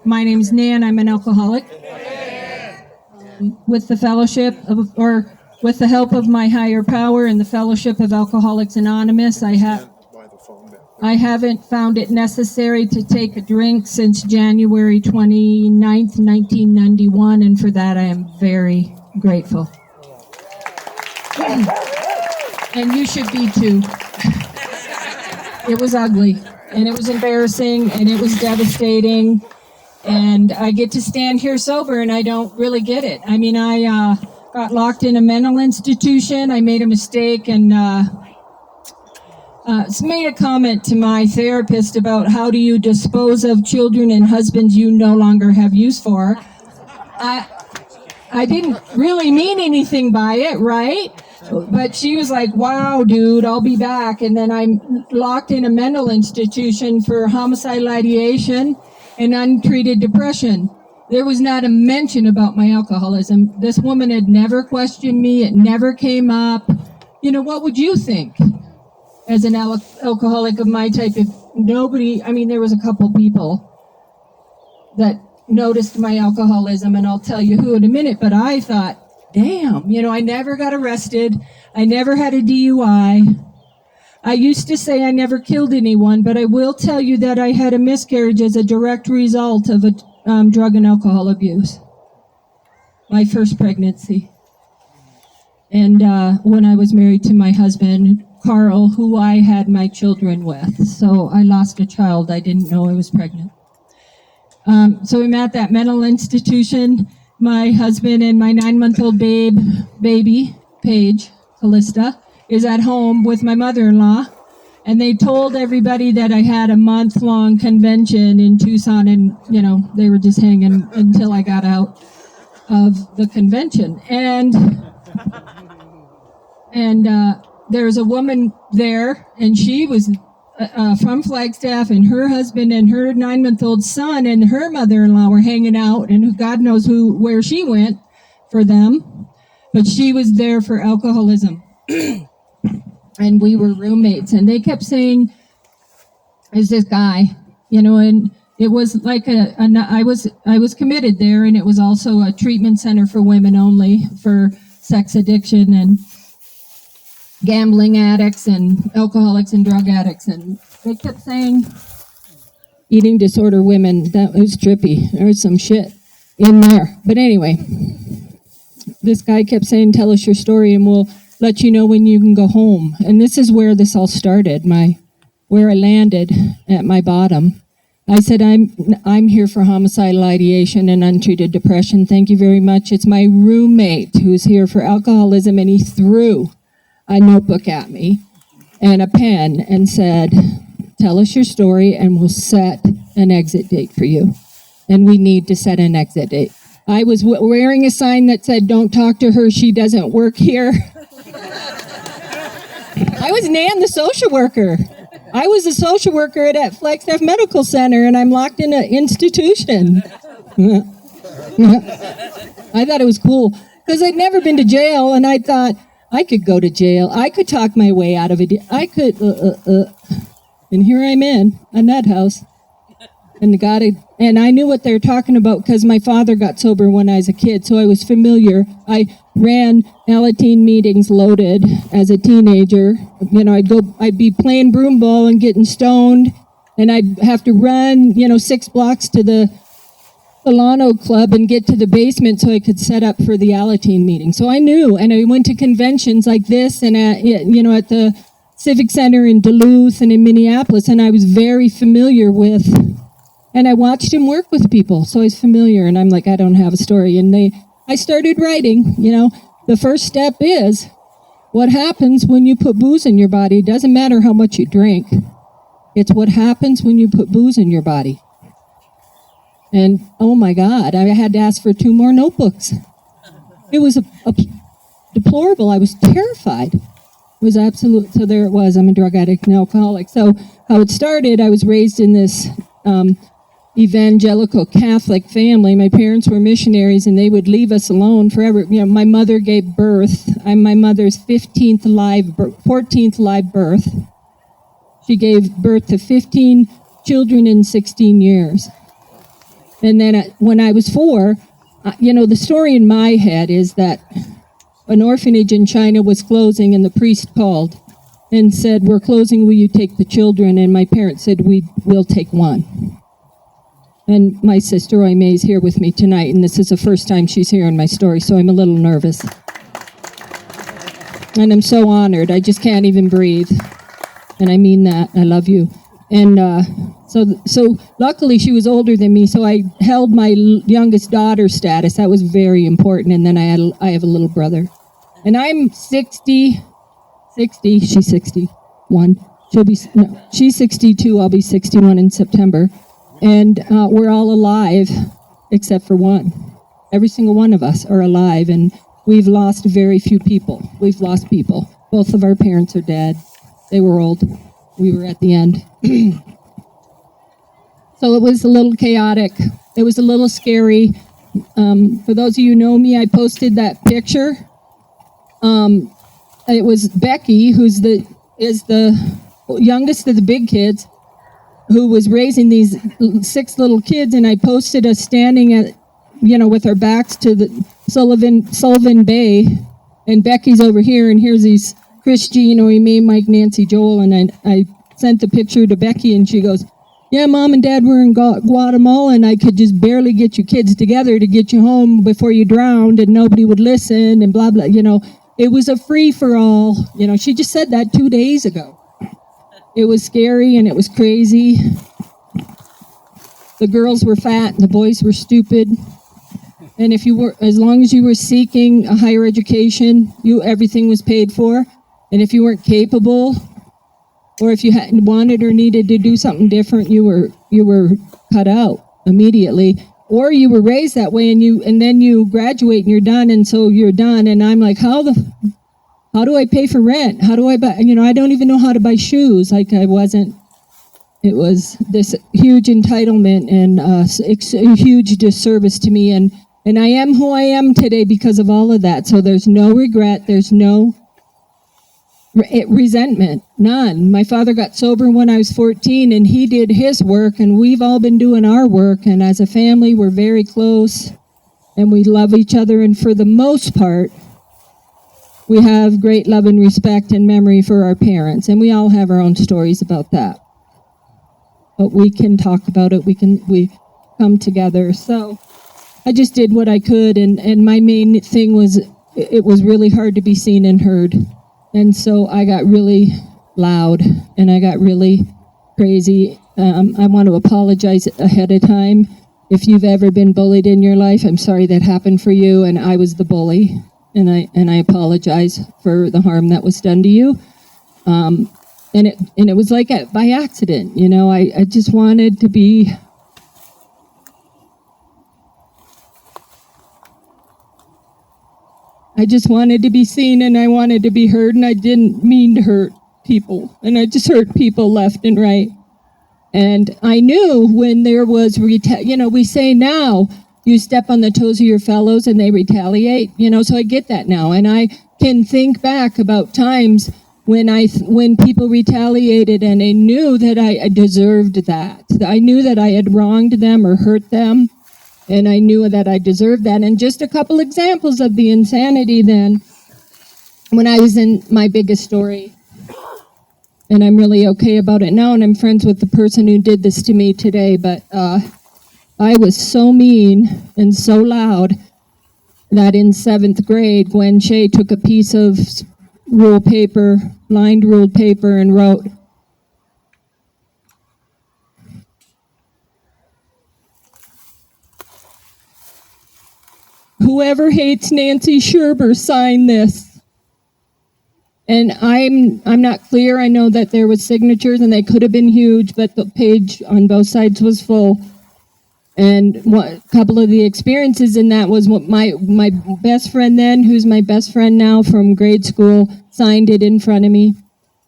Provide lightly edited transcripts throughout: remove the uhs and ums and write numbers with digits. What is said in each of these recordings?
My name's Nan. I'm an alcoholic. With the with the help of my higher power and the Fellowship of Alcoholics Anonymous, I haven't found it necessary to take a drink since January 29th, 1991, and for that I am very grateful. And you should be too. It was ugly, and it was embarrassing, and it was devastating, and I get to stand here sober, and I don't really get it. I mean, I got locked in a mental institution. I made a mistake, and made a comment to my therapist about how do you dispose of children and husbands you no longer have use for. I didn't really mean anything by it, right? But she was like, wow, dude, I'll be back. And then I'm locked in a mental institution for homicidal ideation and untreated depression. There was not a mention about my alcoholism. This woman had never questioned me. It never came up. You know, what would you think as an alcoholic of my type if nobody, I mean, there was a couple people that noticed my alcoholism, and I'll tell you who in a minute, but I thought, damn, you know, I never got arrested. I never had a DUI. I used to say I never killed anyone, but I will tell you that I had a miscarriage as a direct result of a drug and alcohol abuse. My first pregnancy. And when I was married to my husband, Carl, who I had my children with. So I lost a child. I didn't know I was pregnant. So I'm at that mental institution. My husband and my 9-month-old baby, Paige, Callista, is at home with my mother-in-law. And they told everybody that I had a month-long convention in Tucson, and, you know, they were just hanging until I got out of the convention. And there was a woman there, and she was from Flagstaff, and her husband and her 9-month-old son and her mother-in-law were hanging out, and God knows where she went for them, but she was there for alcoholism. And we were roommates, and they kept saying, "Is this guy?" You know, and it was like I was committed there, and it was also a treatment center for women only for sex addiction and gambling addicts and alcoholics and drug addicts, and they kept saying eating disorder women. That was trippy. There was some shit in there. But anyway, this guy kept saying, "Tell us your story and we'll let you know when you can go home." And this is where this all started, where I landed at my bottom. I said, I'm here for homicidal ideation and untreated depression. Thank you very much. It's my roommate who's here for alcoholism, and he threw a notebook at me and a pen and said, "Tell us your story and we'll set an exit date for you." And we need to set an exit date. I was wearing a sign that said, "Don't talk to her, she doesn't work here." I was Nan, the social worker. I was a social worker at Flagstaff Medical Center, and I'm locked in an institution. I thought it was cool because I'd never been to jail, and I thought, I could go to jail. I could talk my way out of it. I could, and here I'm in a nut house. And I knew what they were talking about because my father got sober when I was a kid, so I was familiar. I ran Alateen meetings loaded as a teenager. You know, I'd be playing broom ball and getting stoned, and I'd have to run, 6 blocks to the Solano Club and get to the basement so I could set up for the Alateen meeting. So I knew, and I went to conventions like this and at the Civic Center in Duluth and in Minneapolis, and I was very familiar with, and I watched him work with people, so I was familiar, and I'm like, I don't have a story. And I started writing, the first step is, what happens when you put booze in your body? It doesn't matter how much you drink. It's what happens when you put booze in your body. And, oh my God, I had to ask for 2 more notebooks. It was deplorable. I was terrified. It was absolute. So there it was. I'm a drug addict and alcoholic. So how it started, I was raised in this evangelical Catholic family. My parents were missionaries, and they would leave us alone forever. My mother gave birth. I'm my mother's 14th live birth. She gave birth to 15 children in 16 years. And then when I was 4, the story in my head is that an orphanage in China was closing, and the priest called and said, "We're closing, will you take the children?" And my parents said, "We'll take one." And my sister Oime is here with me tonight, and this is the first time she's hearing my story, so I'm a little nervous. And I'm so honored. I just can't even breathe. And I mean that. I love you. And so luckily she was older than me, so I held my youngest daughter status. That was very important. And then I have a little brother. And I'm 60, she's 61. She's 62, I'll be 61 in September. And we're all alive, except for one. Every single one of us are alive, and we've lost very few people. We've lost people. Both of our parents are dead. They were old. We were at the end. So it was a little chaotic. It was a little scary. For those of you who know me, I posted that picture. It was Becky, who's the youngest of the big kids, who was raising these 6 little kids, and I posted us standing at, with our backs to the Sullivan Bay, and Becky's over here, and here's these Christine, me, Mike, Nancy, Joel, and I sent the picture to Becky, and she goes, "Yeah, Mom and Dad were in Guatemala, and I could just barely get you kids together to get you home before you drowned, and nobody would listen, and blah, blah, It was a free-for-all. She just said that 2 days ago. It was scary, and it was crazy. The girls were fat, and the boys were stupid. And as long as you were seeking a higher education, everything was paid for. And if you weren't capable, or if you hadn't wanted or needed to do something different, you were cut out immediately. Or you were raised that way, and then you graduate and you're done, and so you're done. And I'm like, how do I pay for rent? How do I buy? I don't even know how to buy shoes. It was this huge entitlement and a huge disservice to me. And I am who I am today because of all of that. So there's no regret. There's no resentment. None. My father got sober when I was 14, and he did his work, and we've all been doing our work. And as a family, we're very close, and we love each other. And for the most part, we have great love and respect and memory for our parents, and we all have our own stories about that. But we can talk about it. We come together. So I just did what I could, and my main thing was it was really hard to be seen and heard. And so I got really loud, and I got really crazy. I want to apologize ahead of time. If you've ever been bullied in your life, I'm sorry that happened for you, and I was the bully. And I apologize for the harm that was done to you. And it was like by accident, I just wanted to be. I just wanted to be seen, and I wanted to be heard, and I didn't mean to hurt people. And I just hurt people left and right. And I knew when there was, we say now, you step on the toes of your fellows and they retaliate, so I get that now. And I can think back about times when people retaliated, and I knew that I deserved that. I knew that I had wronged them or hurt them, and I knew that I deserved that. And just a couple examples of the insanity then, when I was in my biggest story, and I'm really okay about it now, and I'm friends with the person who did this to me today, but I was so mean and so loud that in 7th grade, Gwen Shea took a piece of lined ruled paper, and wrote, "Whoever hates Nancy Sherber, sign this." And I'm not clear. I know that there was signatures, and they could have been huge, but the page on both sides was full. And a couple of the experiences in that was what my best friend then, who's my best friend now from grade school, signed it in front of me,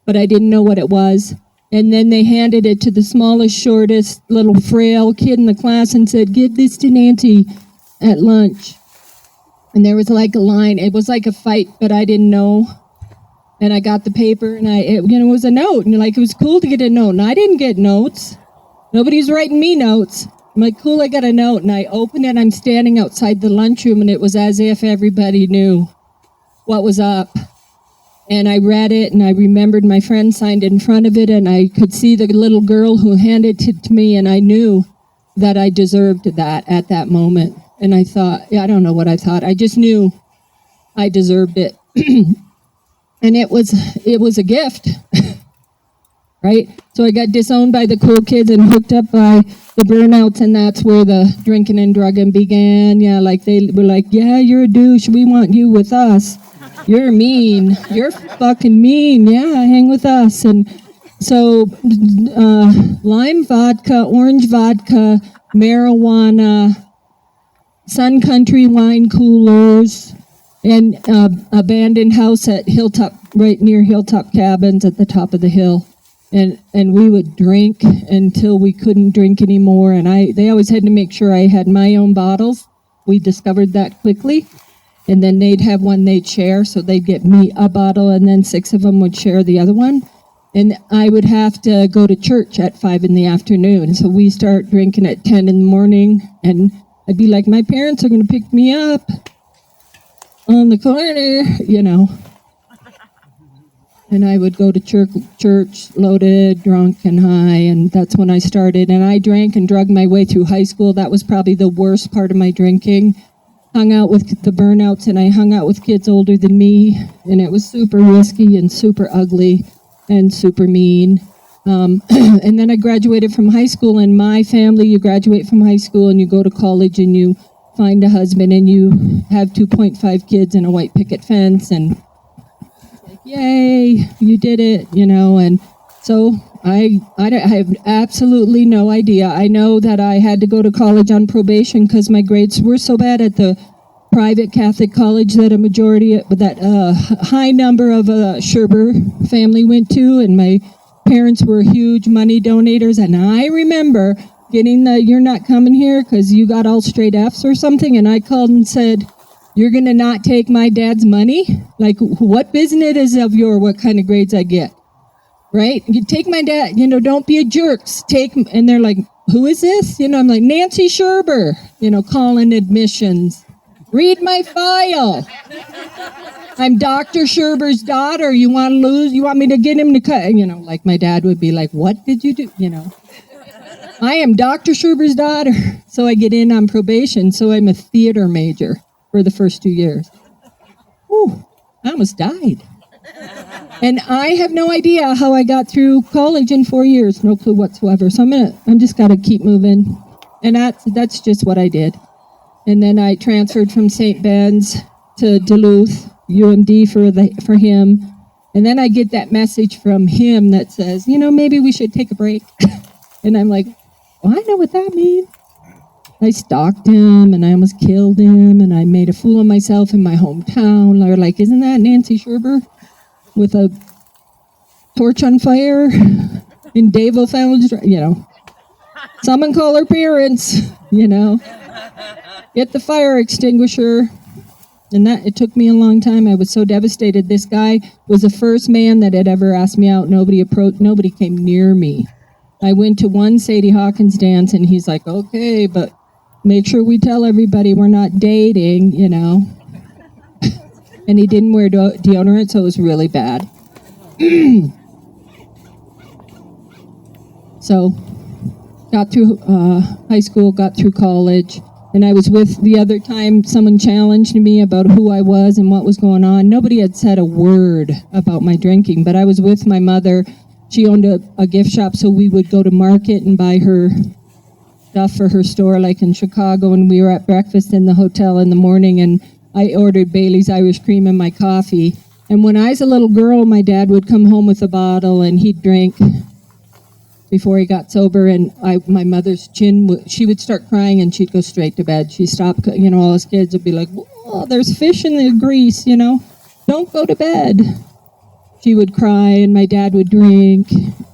but I didn't know what it was. And then they handed it to the smallest, shortest, little frail kid in the class and said, "Give this to Nancy at lunch." And there was like a line. It was like a fight, but I didn't know. And I got the paper, and it was a note, and it was cool to get a note. And I didn't get notes. Nobody's writing me notes. I'm like, cool, I got a note. And I open it, I'm standing outside the lunchroom, and it was as if everybody knew what was up. And I read it, and I remembered my friend signed in front of it, and I could see the little girl who handed it to me, and I knew that I deserved that at that moment. And I thought, I don't know what I thought. I just knew I deserved it. And it was a gift, right? So I got disowned by the cool kids and hooked up by the burnouts, and that's where the drinking and drugging began. Yeah, like they were like, yeah, you're a douche. We want you with us. You're mean. You're fucking mean. Yeah, hang with us. And so lime vodka, orange vodka, marijuana, Sun Country wine coolers, and abandoned house at Hilltop, right near Hilltop Cabins at the top of the hill. And we would drink until we couldn't drink anymore. And they always had to make sure I had my own bottles. We discovered that quickly. And then they'd have one they'd share, so they'd get me a bottle, and then 6 of them would share the other one. And I would have to go to church at 5 in the afternoon. So we start drinking at 10 in the morning, and I'd be like, my parents are going to pick me up on the corner, you know. And I would go to church loaded, drunk, and high, and that's when I started. And I drank and drugged my way through high school. That was probably the worst part of my drinking. Hung out with the burnouts, and I hung out with kids older than me, and it was super risky and super ugly and super mean. And then I graduated from high school. In my family, you graduate from high school and you go to college and you find a husband and you have 2.5 kids and a white picket fence, and like, yay, you did it, you know. And so I have absolutely no idea. I know that I had to go to college on probation because my grades were so bad at the private Catholic college that a high number of Sherber family went to, and my parents were huge money donators. And I remember getting you're not coming here because you got all straight Fs or something, and I called and said, you're going to not take my dad's money? Like, what business is of your what kind of grades I get? Right? You take my dad, you know, don't be a jerk. And they're like, who is this? You know, I'm like, Nancy Sherber, you know, calling admissions. Read my file. I'm Dr. Sherber's daughter. You want me to get him to cut? You know, like my dad would be like, what did you do? You know, I am Dr. Sherber's daughter. So I get in on probation. So I'm a theater major for the first 2 years. Whew, I almost died. And I have no idea how I got through college in 4 years. No clue whatsoever. So I'm just got to keep moving. And that's just what I did. And then I transferred from St. Ben's to Duluth, UMD for him. And then I get that message from him that says, you know, maybe we should take a break. And I'm like, well, I know what that means. I stalked him, and I almost killed him, and I made a fool of myself in my hometown. They're like, isn't that Nancy Sherber with a torch on fire in Davil Founds? You know, someone call her parents, you know. Get the fire extinguisher. And it took me a long time. I was so devastated. This guy was the first man that had ever asked me out. Nobody came near me. I went to one Sadie Hawkins dance, and he's like, okay, but make sure we tell everybody we're not dating, you know. And he didn't wear deodorant, so it was really bad. So, got through high school, got through college, and I was the other time someone challenged me about who I was and what was going on. Nobody had said a word about my drinking, but I was with my mother. She owned a gift shop, so we would go to market and buy her stuff for her store, like in Chicago, and we were at breakfast in the hotel in the morning, and I ordered Bailey's Irish Cream in my coffee. And when I was a little girl, my dad would come home with a bottle, and he'd drink before he got sober, and my mother's chin, she would start crying, and she'd go straight to bed. She'd stop, you know, all us kids would be like, oh, there's fish in the grease, you know, don't go to bed. She would cry, and my dad would drink.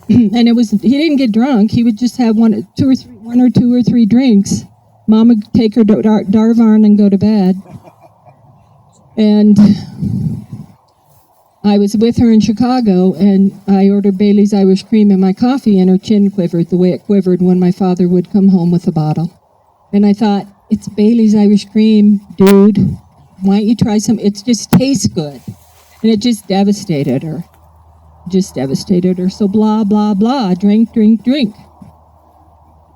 And he didn't get drunk. He would just have one or two or three drinks. Mom would take her Darvarn and go to bed. And I was with her in Chicago, and I ordered Bailey's Irish Cream in my coffee, and her chin quivered the way it quivered when my father would come home with a bottle. And I thought, it's Bailey's Irish Cream, dude. Why don't you try some? It just tastes good. And it just devastated her. So blah, blah, blah, drink.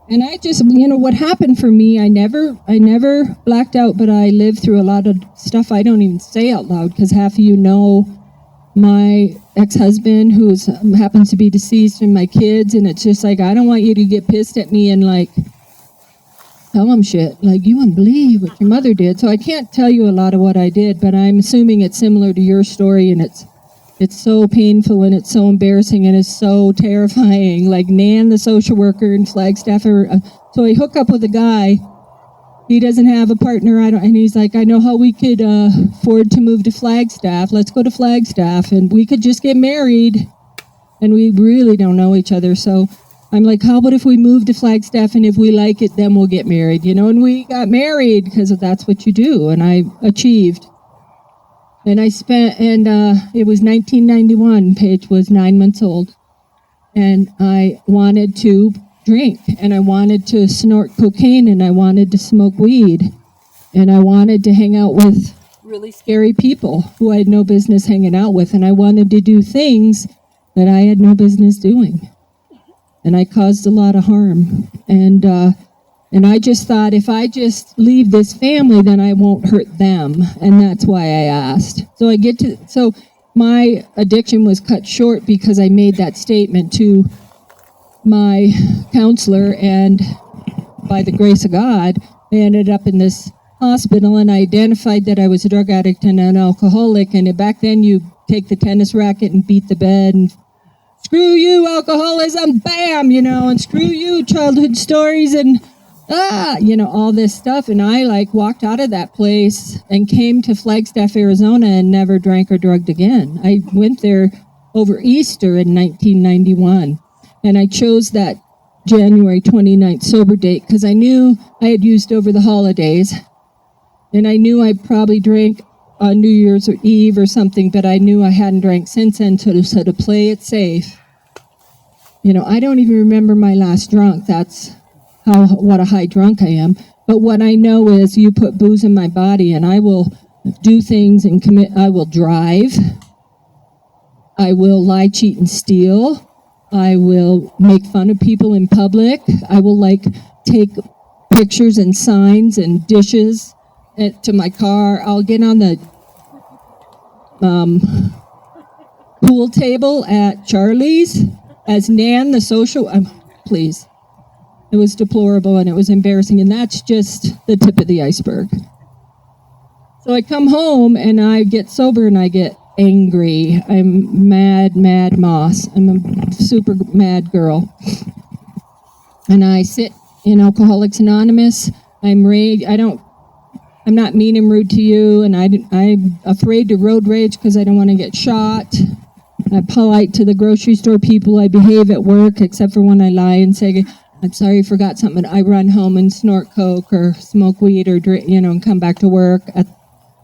And I just, what happened for me, I never blacked out, but I lived through a lot of stuff I don't even say out loud, because half of you know my ex-husband, who happens to be deceased, and my kids, and it's just like, I don't want you to get pissed at me and like tell them shit, like you wouldn't believe what your mother did. So I can't tell you a lot of what I did, but I'm assuming it's similar to your story, and it's so painful, and it's so embarrassing, and it's so terrifying. Like Nan, the social worker in Flagstaff, so I hook up with a guy. He doesn't have a partner, and he's like, I know how we could afford to move to Flagstaff. Let's go to Flagstaff, and we could just get married. And we really don't know each other, so I'm like, how about if we move to Flagstaff, and if we like it, then we'll get married, And we got married, because that's what you do, and I achieved. And it was 1991, Paige was 9 months old, and I wanted to drink, and I wanted to snort cocaine, and I wanted to smoke weed, and I wanted to hang out with really scary people who I had no business hanging out with, and I wanted to do things that I had no business doing. And I caused a lot of harm. And I just thought, if I just leave this family, then I won't hurt them. And that's why I asked. So my addiction was cut short because I made that statement to my counselor, and by the grace of God, I ended up in this hospital, and I identified that I was a drug addict and an alcoholic. And back then you take the tennis racket and beat the bed, and screw you, alcoholism, bam, and screw you, childhood stories, and all this stuff. And I walked out of that place and came to Flagstaff, Arizona, and never drank or drugged again. I went there over Easter in 1991, and I chose that January 29th sober date because I knew I had used over the holidays, and I knew I probably drank on New Year's Eve or something, but I knew I hadn't drank since then, so to play it safe. I don't even remember my last drunk. That's what a high drunk I am. But what I know is you put booze in my body, and I will do things and I will drive. I will lie, cheat, and steal. I will make fun of people in public. I will take pictures and signs and dishes to my car. I'll get on the pool table at Charlie's as Nan, the social. Please. It was deplorable, and it was embarrassing, and that's just the tip of the iceberg. So I come home, and I get sober, and I get angry. I'm mad moss. I'm a super mad girl. And I sit in Alcoholics Anonymous. I'm not mean and rude to you, and I'm afraid to road rage because I don't want to get shot. I'm polite to the grocery store people. I behave at work, except for when I lie and say, I'm sorry, I forgot something. I run home and snort coke or smoke weed or drink, and come back to work at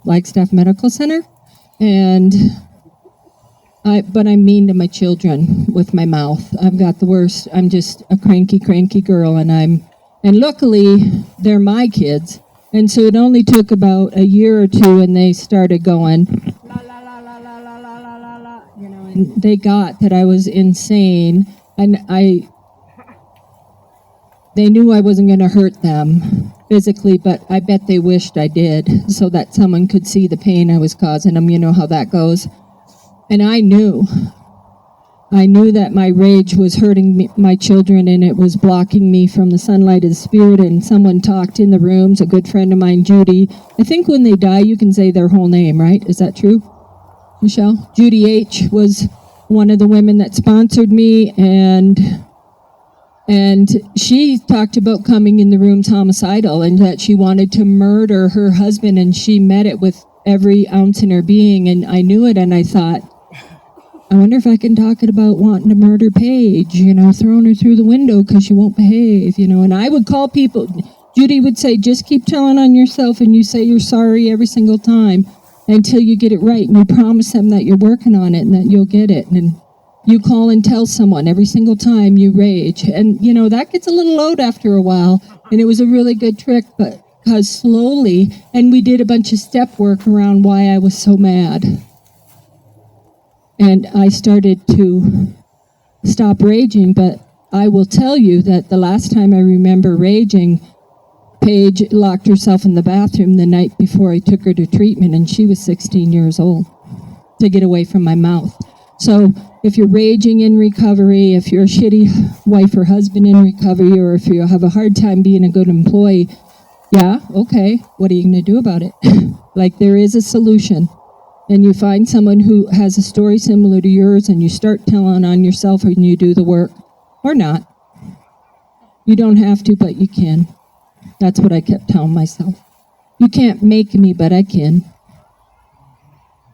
Flagstaff Medical Center. But I'm mean to my children with my mouth. I've got the worst. I'm just a cranky girl, and luckily they're my kids. And so it only took about a year or two, and they started going, la, la, la, la, la, la, la, la, la, la, and they got that I was insane, and they knew I wasn't going to hurt them physically, but I bet they wished I did, so that someone could see the pain I was causing them. You know how that goes. And I knew that my rage was hurting my children, and it was blocking me from the sunlight of the Spirit. And someone talked in the rooms, a good friend of mine, Judy. I think when they die, you can say their whole name, right? Is that true, Michelle? Judy H. was one of the women that sponsored me, and she talked about coming in the rooms homicidal, and that she wanted to murder her husband, and she met it with every ounce in her being. And I knew it, and I thought, I wonder if I can talk it about wanting to murder Paige, throwing her through the window because she won't behave, and I would call people. Judy would say, just keep telling on yourself, and you say you're sorry every single time. until you get it right, and you promise them that you're working on it and that you'll get it. And you call and tell someone every single time you rage. And, that gets a little old after a while. And it was a really good trick, but because slowly, and we did a bunch of step work around why I was so mad. And I started to stop raging, but I will tell you that the last time I remember raging, Paige locked herself in the bathroom the night before I took her to treatment, and she was 16 years old, to get away from my mouth. So if you're raging in recovery, if you're a shitty wife or husband in recovery, or if you have a hard time being a good employee, yeah, okay, what are you going to do about it? Like, there is a solution. And you find someone who has a story similar to yours, and you start telling on yourself, and you do the work. Or not. You don't have to, but you can. That's what I kept telling myself. You can't make me, but I can.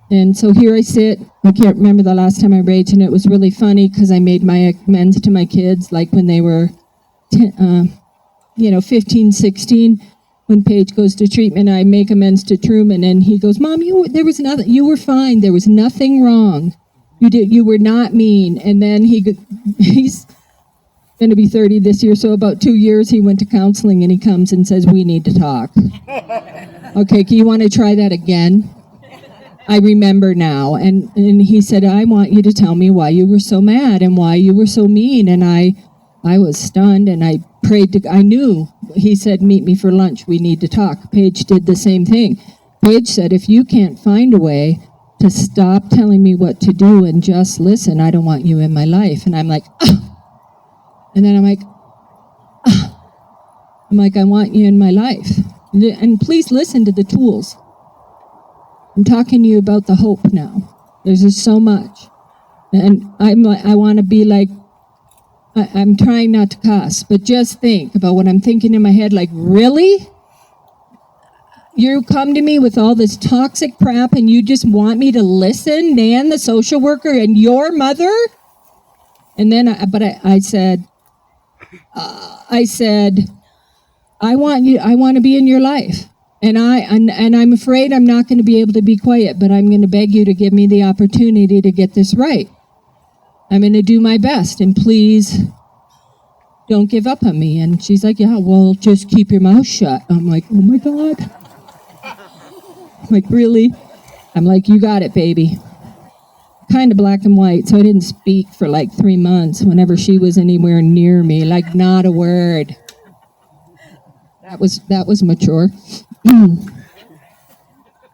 And so here I sit. I can't remember the last time I raged, and it was really funny because I made my amends to my kids, like when they were 15, 16. When Paige goes to treatment, I make amends to Truman, and he goes, Mom, you were fine. There was nothing wrong. You were not mean. And then he's going to be 30 this year, so about 2 years he went to counseling, and he comes and says, we need to talk. Okay, can you want to try that again? I remember now. And he said, I want you to tell me why you were so mad and why you were so mean. And I was stunned, and I prayed I knew. He said, meet me for lunch. We need to talk. Paige did the same thing. Paige said, if you can't find a way to stop telling me what to do and just listen, I don't want you in my life. And I'm like, and then I'm like, I want you in my life. And please listen to the tools. I'm talking to you about the hope now. There's just so much. And I want to be like, I'm trying not to cuss, but just think about what I'm thinking in my head, like, really? You come to me with all this toxic crap and you just want me to listen, Nan, the social worker, and your mother? And then, I said, I want to be in your life. And I'm afraid I'm not going to be able to be quiet, but I'm going to beg you to give me the opportunity to get this right. I'm going to do my best, and please don't give up on me. And she's like, yeah, well, just keep your mouth shut. I'm like, oh my God. I'm like, really? I'm like, you got it, baby. Kind of black and white, so I didn't speak for like 3 months whenever she was anywhere near me, like not a word. That was mature.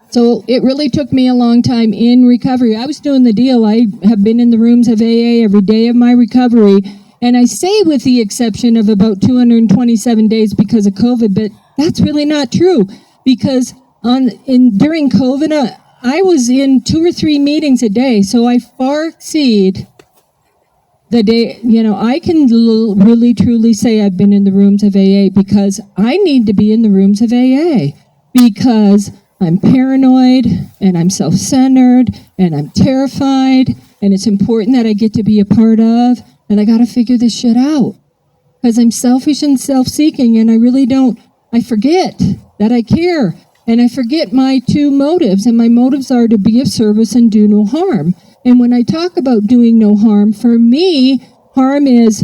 So it really took me a long time in recovery. I was doing the deal. I have been in the rooms of AA every day of my recovery, and I say with the exception of about 227 days because of COVID, but that's really not true, because during COVID, I was in 2 or 3 meetings a day, so I far exceed the day. I can really truly say I've been in the rooms of AA because I need to be in the rooms of AA, because I'm paranoid, and I'm self-centered, and I'm terrified, and it's important that I get to be a part of, and I got to figure this shit out, because I'm selfish and self-seeking, and I forget that I care, and I forget my 2 motives, and my motives are to be of service and do no harm. And when I talk about doing no harm, for me, harm is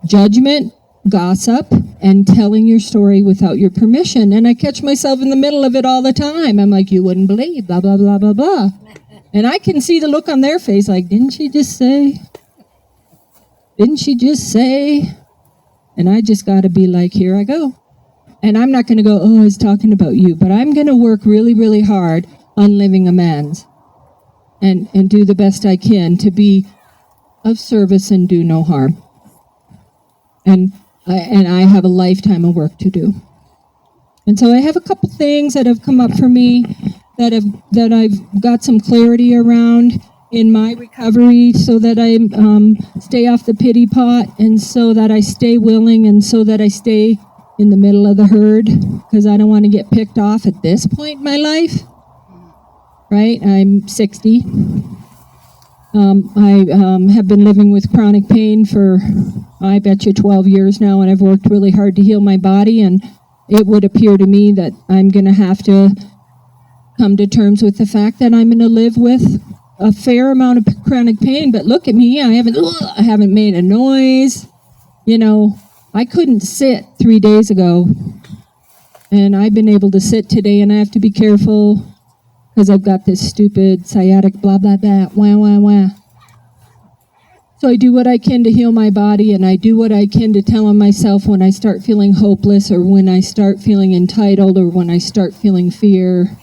judgment, gossip, and telling your story without your permission. And I catch myself in the middle of it all the time. I'm like, you wouldn't believe, blah, blah, blah, blah, blah. And I can see the look on their face like, didn't she just say? Didn't she just say? And I just got to be like, here I go. And I'm not going to go, oh, I was talking about you. But I'm going to work really, really hard on living amends and do the best I can to be of service and do no harm. And I have a lifetime of work to do. And so I have a couple things that have come up for me that I've got some clarity around in my recovery, so that I stay off the pity pot, and so that I stay willing, and so that I stay in the middle of the herd, because I don't want to get picked off at this point in my life. Right? I'm 60. I have been living with chronic pain for, I bet you, 12 years now, and I've worked really hard to heal my body, and it would appear to me that I'm going to have to come to terms with the fact that I'm going to live with a fair amount of chronic pain. But look at me, I haven't made a noise. You know, I couldn't sit 3 days ago, and I've been able to sit today, and I have to be careful because I've got this stupid sciatic blah, blah, blah, wah, wah, wah. So I do what I can to heal my body, and I do what I can to tell myself when I start feeling hopeless, or when I start feeling entitled, or when I start feeling fear,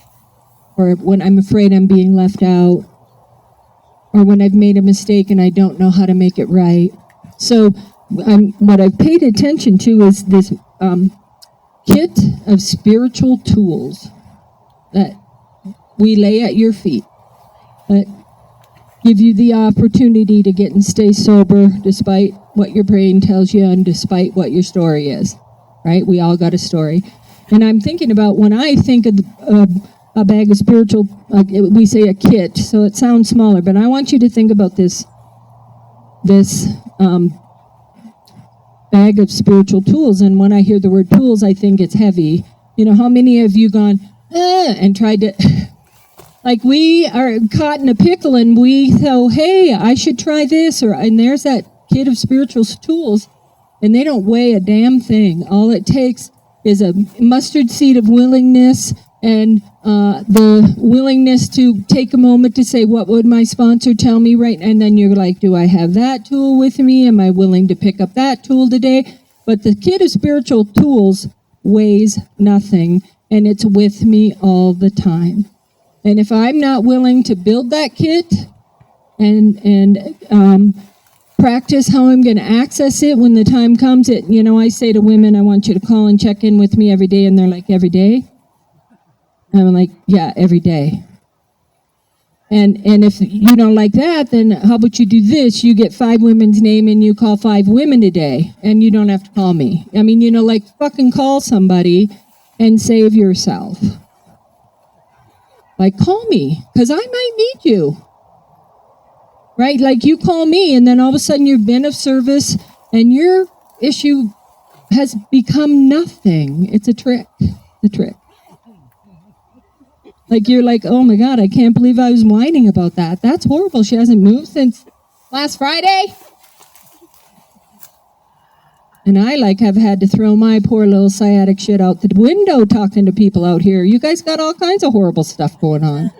or when I'm afraid I'm being left out, or when I've made a mistake and I don't know how to make it right. So what I've paid attention to is this kit of spiritual tools that we lay at your feet, that give you the opportunity to get and stay sober despite what your brain tells you and despite what your story is, right? We all got a story. And I'm thinking about when I think of a bag of spiritual, we say a kit, so it sounds smaller, but I want you to think about this bag of spiritual tools. And when I hear the word tools, I think it's heavy. You know, how many of you gone, and tried to... Like we are caught in a pickle and we go, hey, I should try this, and there's that kit of spiritual tools, and they don't weigh a damn thing. All it takes is a mustard seed of willingness and the willingness to take a moment to say, what would my sponsor tell me right? And then you're like, do I have that tool with me? Am I willing to pick up that tool today? But the kit of spiritual tools weighs nothing, and it's with me all the time. And if I'm not willing to build that kit and practice how I'm going to access it when the time comes, I say to women, I want you to call and check in with me every day. And they're like, every day? And I'm like, yeah, every day. And if you don't like that, then how about you do this? You get 5 women's name and you call 5 women a day, and you don't have to call me. I mean, fucking call somebody and save yourself. Like, call me, because I might need you, right? Like, you call me, and then all of a sudden you've been of service, and your issue has become nothing. It's a trick. Like, you're like, oh, my God, I can't believe I was whining about that. That's horrible. She hasn't moved since last Friday. And I have had to throw my poor little sciatic shit out the window talking to people out here. You guys got all kinds of horrible stuff going on.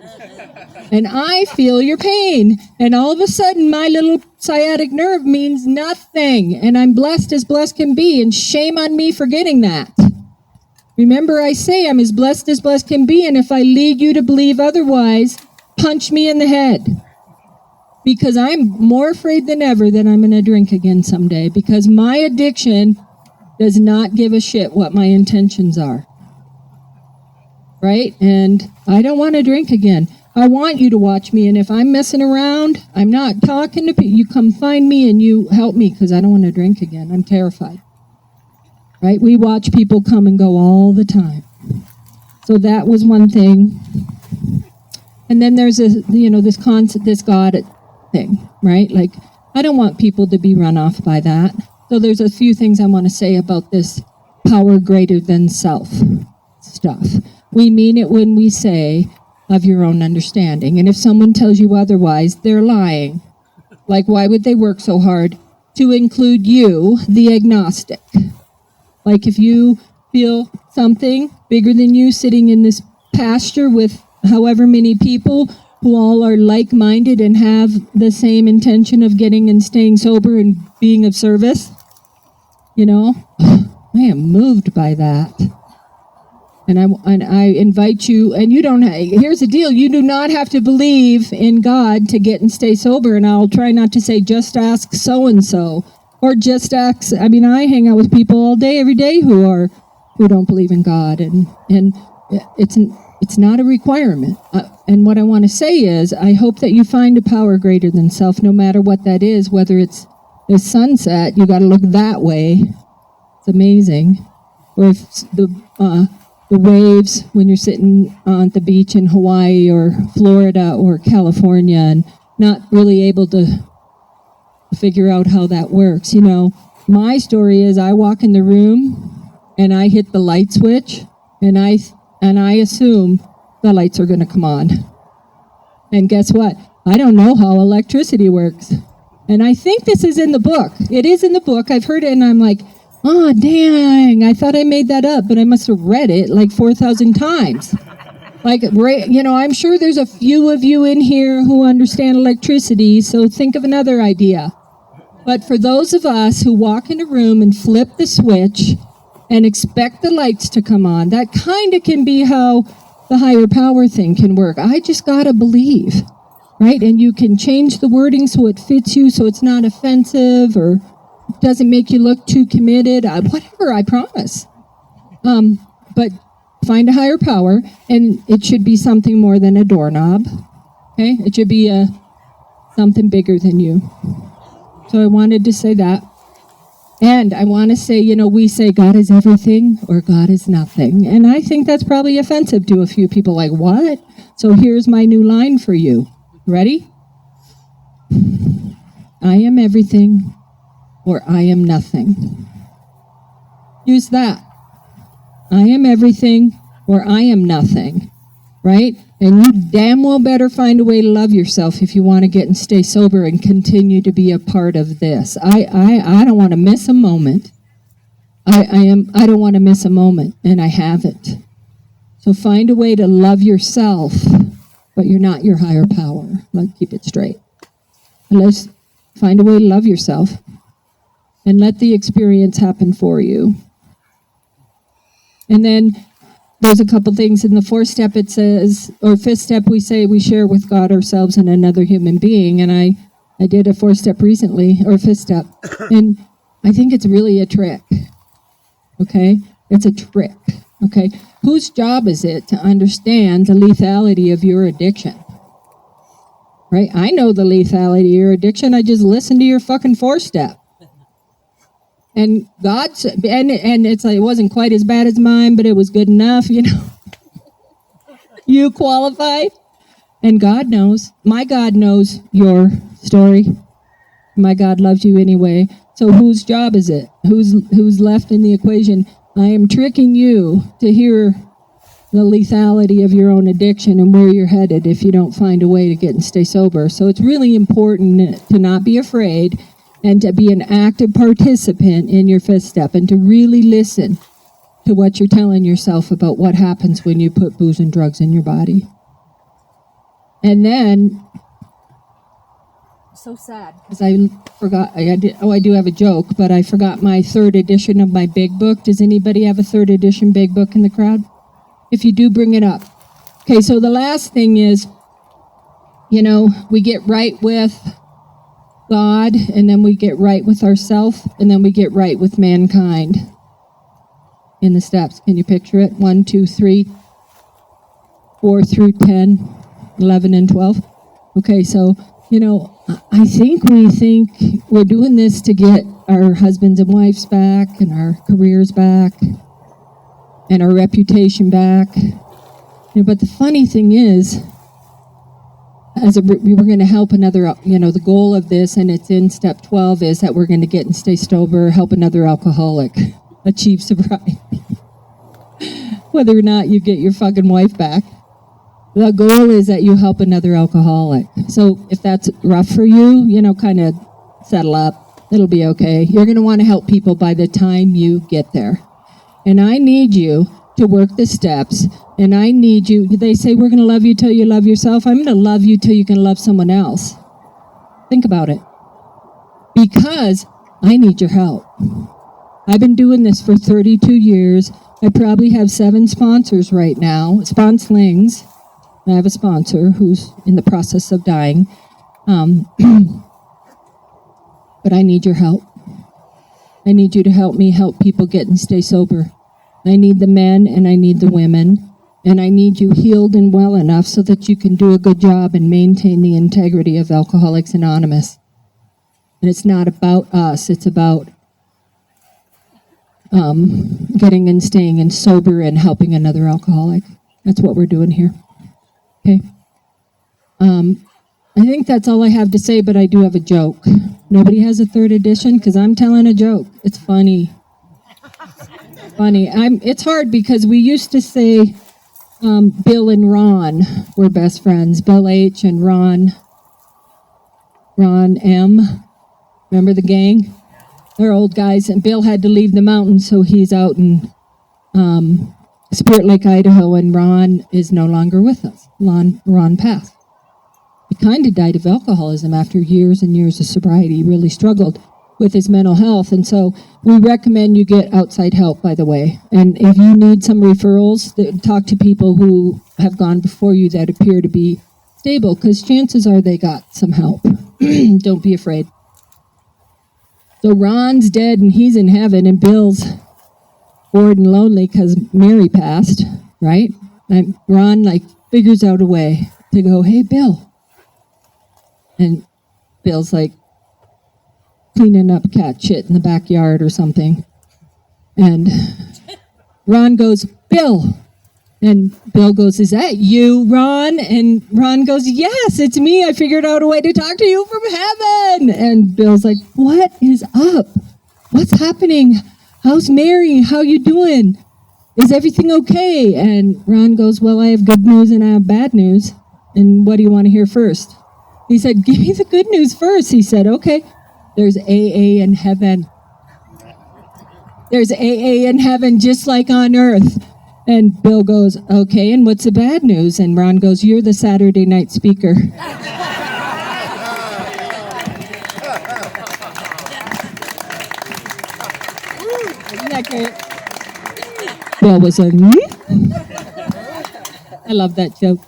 And I feel your pain. And all of a sudden, my little sciatic nerve means nothing. And I'm blessed as blessed can be. And shame on me for getting that. Remember, I say I'm as blessed can be. And if I lead you to believe otherwise, punch me in the head. Because I'm more afraid than ever that I'm going to drink again someday. Because my addiction does not give a shit what my intentions are. Right? And I don't want to drink again. I want you to watch me. And if I'm messing around, I'm not talking to people. You come find me and you help me because I don't want to drink again. I'm terrified. Right? We watch people come and go all the time. So that was one thing. And then there's this concept, this God thing, right? Like, I don't want people to be run off by that. So there's a few things I want to say about this power greater than self stuff. We mean it when we say of your own understanding. And if someone tells you otherwise, they're lying. Like, why would they work so hard to include you, the agnostic? Like, if you feel something bigger than you sitting in this pasture with however many people who all are like-minded and have the same intention of getting and staying sober and being of service, I am moved by that. And I invite you, and here's the deal, you do not have to believe in God to get and stay sober, and I'll try not to say, just ask so-and-so, or just ask, I hang out with people all day, every day who don't believe in God, and it's not a requirement. And what I want to say is, I hope that you find a power greater than self, no matter what that is, whether it's the sunset, you got to look that way. It's amazing. Or if the waves when you're sitting on the beach in Hawaii or Florida or California and not really able to figure out how that works. My story is I walk in the room and I hit the light switch and I assume the lights are going to come on. And guess what? I don't know how electricity works. And I think this is in the book. It is in the book. I've heard it, and I'm like, oh, dang, I thought I made that up, but I must have read it like 4,000 times. Like, I'm sure there's a few of you in here who understand electricity, so think of another idea. But for those of us who walk in a room and flip the switch and expect the lights to come on, that kind of can be how the higher power thing can work. I just got to believe, right? And you can change the wording so it fits you, so it's not offensive or doesn't make you look too committed. Whatever, I promise. But find a higher power, and it should be something more than a doorknob. Okay? It should be something bigger than you. So I wanted to say that. And I want to say, we say God is everything or God is nothing. And I think that's probably offensive to a few people. Like, what? So here's my new line for you. Ready? I am everything or I am nothing. Use that. I am everything or I am nothing. Right? And you damn well better find a way to love yourself if you want to get and stay sober and continue to be a part of this. I don't want to miss a moment. I don't want to miss a moment, and I haven't. So find a way to love yourself, but you're not your higher power. Like, keep it straight. And let's find a way to love yourself and let the experience happen for you. And then there's a couple things in the fourth step. It says, or fifth step, we say we share with God, ourselves, and another human being. And I did a fourth step recently, or fifth step, and I think it's really a trick. Okay? It's a trick. Okay? Whose job is it to understand the lethality of your addiction? Right? I know the lethality of your addiction. I just listened to your fucking fourth step. And God's, and it's like, it wasn't quite as bad as mine, but it was good enough, You qualified. And God knows. My God knows your story. My God loves you anyway. So whose job is it? Who's left in the equation? I am tricking you to hear the lethality of your own addiction and where you're headed if you don't find a way to get and stay sober. So it's really important to not be afraid and to be an active participant in your fifth step, and to really listen to what you're telling yourself about what happens when you put booze and drugs in your body. And then, so sad, because I forgot, I do have a joke, but I forgot my third edition of my big book. Does anybody have a third edition big book in the crowd? If you do, bring it up. Okay, so the last thing is, we get right with God, and then we get right with ourselves, and then we get right with mankind in the steps. Can you picture it? 1, 2, 3, 4 through 10, 11, and 12. Okay, so, I think we think we're doing this to get our husbands and wives back, and our careers back, and our reputation back. But the funny thing is, we were going to help another, the goal of this, and it's in step 12, is that we're going to get and stay sober, help another alcoholic achieve sobriety. Whether or not you get your fucking wife back, the goal is that you help another alcoholic. So if that's rough for you, kind of settle up. It'll be okay. You're going to want to help people by the time you get there. And I need you to work the steps. And I need you, they say we're going to love you till you love yourself. I'm going to love you till you can love someone else. Think about it. Because I need your help. I've been doing this for 32 years. I probably have 7 sponsors right now, sponslings. I have a sponsor who's in the process of dying. But I need your help. I need you to help me help people get and stay sober. I need the men and I need the women. And I need you healed and well enough so that you can do a good job and maintain the integrity of Alcoholics Anonymous. And it's not about us. It's about getting and staying and sober and helping another alcoholic. That's what we're doing here. Okay. I think that's all I have to say, but I do have a joke. Nobody has a third edition? Because I'm telling a joke. It's funny. Funny. It's hard because we used to say, Bill and Ron were best friends. Bill H. and Ron M. Remember the gang? They're old guys, and Bill had to leave the mountains, so he's out in Spirit Lake, Idaho, and Ron is no longer with us. Ron passed. He kind of died of alcoholism after years and years of sobriety. He really struggled with his mental health, and so we recommend you get outside help, by the way. And if you need some referrals, talk to people who have gone before you that appear to be stable, because chances are they got some help. Don't be afraid. So Ron's dead and he's in heaven, and Bill's bored and lonely because Mary passed, right? And Ron figures out a way to go, hey, Bill. And Bill's cleaning up cat shit in the backyard or something. And Ron goes, Bill. And Bill goes, is that you, Ron? And Ron goes, yes, it's me. I figured out a way to talk to you from heaven. And Bill's like, what is up? What's happening? How's Mary? How you doing? Is everything okay? And Ron goes, well, I have good news and I have bad news. And what do you want to hear first? He said, give me the good news first. He said, okay, there's AA in heaven. There's AA in heaven just like on earth. And Bill goes, okay, and what's the bad news? And Ron goes, you're the Saturday night speaker. Isn't that great? Bill was like, I love that joke.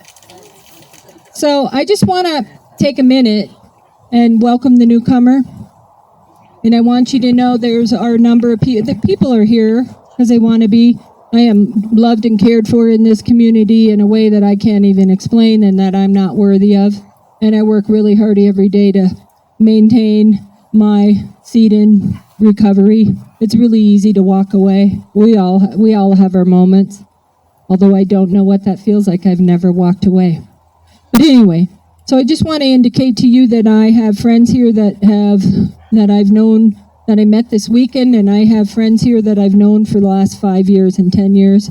So I just want to take a minute and welcome the newcomer. And I want you to know there's our number of people. The people are here because they want to be. I am loved and cared for in this community in a way that I can't even explain and that I'm not worthy of. And I work really hard every day to maintain my seat in recovery. It's really easy to walk away. We all have our moments. Although I don't know what that feels like. I've never walked away. But anyway, so I just want to indicate to you that I have friends here that I've known, that I met this weekend, and I have friends here that I've known for the last 5 years and 10 years,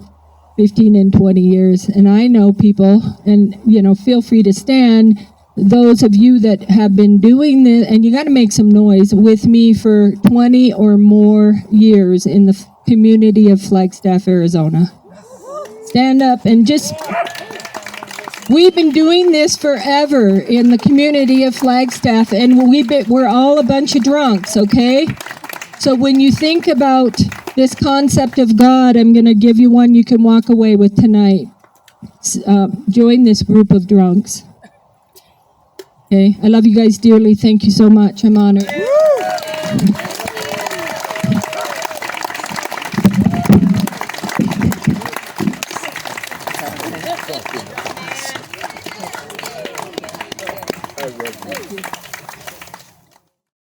15 and 20 years. And I know people, and, feel free to stand, those of you that have been doing this, and you got to make some noise, with me for 20 or more years in the community of Flagstaff, Arizona. Stand up and just... We've been doing this forever in the community of Flagstaff, and we're all a bunch of drunks, okay? So when you think about this concept of God, I'm going to give you one you can walk away with tonight. Join this group of drunks. Okay? I love you guys dearly. Thank you so much. I'm honored. I love you.